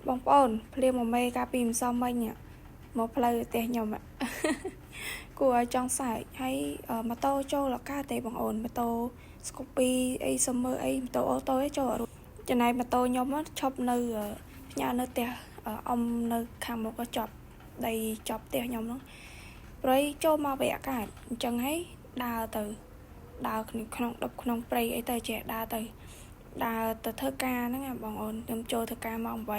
បងប្អូនភ្លៀងមកមេកាពីម្សិលមិញមកផ្លូវផ្ទះខ្ញុំគួរឲ្យចង់សើចហើយម៉ូតូចូលអកាទេបងអូនម៉ូតូស្គូពីអីសុំមើលអីម៉ូតូអូតូឯងចូលអត់ចំណែកម៉ូតូខ្ញុំឈប់នៅផ្ញើនៅផ្ទះអ៊ំនៅខាងមុខក៏ចប់ដីចប់ផ្ទះខ្ញុំហ្នឹងព្រៃចូលមកវាអកាតអញ្ចឹងហើយដើរក្នុងដប់ក្នុងព្រៃអីទៅចេះដើរទៅធ្វើការហ្នឹងបងអូនខ្ញុំចូលធ្វើការម៉ោង8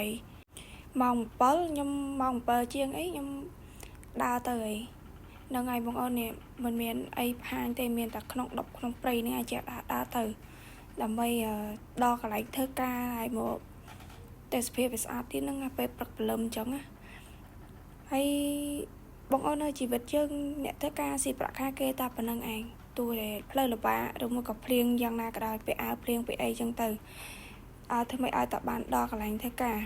ម៉ោង7ខ្ញុំម៉ោង7ជាងអីខ្ញុំដើរទៅអីហ្នឹងហើយបងអូននេះមិនមានអីផាញទេមានតែក្នុងដប់ក្នុងព្រៃហ្នឹងអាចដើរទៅដើម្បីដល់កន្លែងធ្វើការហើយមកទេសភាពវាស្អាតទៀតហ្នឹងពេលព្រឹកព្រលឹមអញ្ចឹងណាហើយបងអូននៅជីវិតយើងអ្នកធ្វើការស៊ីប្រាក់ខែគេតែប៉ុណ្្នឹងឯងទោះតែផ្លូវលំបាកឬមួយក៏ភ្លៀងយ៉ាងណាក៏ដោយពេលអើភ្លៀងពេលអីចឹងទៅធ្វើម៉េចឲ្យតែបានដល់កន្លែងធ្វើការ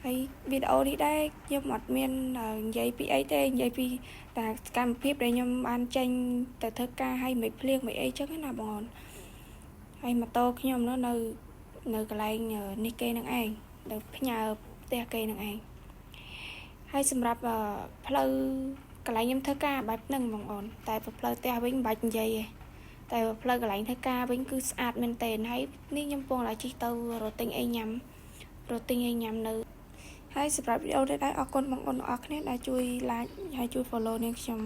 ហើយវីដេអូនេះដែរខ្ញុំអត់មាននិយាយពីអីទេនិយាយពីតែសកម្មភាពដែលខ្ញុំបានចេញទៅធ្វើការហើយមិនភ្លៀងមិនអីចឹងណាបងអូនហើយម៉ូតូខ្ញុំនៅកន្លែងនេះគេនឹងឯងនៅផ្ញើផ្ទះគេនឹងឯងហើយសម្រាប់ផ្លូវកន្លែងខ្ញុំធ្វើការបែបហ្នឹងបងអូនតែផ្លូវផ្ទះវិញមិនបាច់និយាយទេតែផ្លូវកន្លែងធ្វើការវិញគឺស្អាតមែនទែនហើយនេះខ្ញុំពងតែជិះទៅរត់ទិញអីញ៉ាំនៅហើយសម្រាប់វីដេអូនេះដែរអរគុណបងប្អូនទាំងអស់គ្នាដែលជួយ like ហើយជួយ follow នាងខ្ញុំ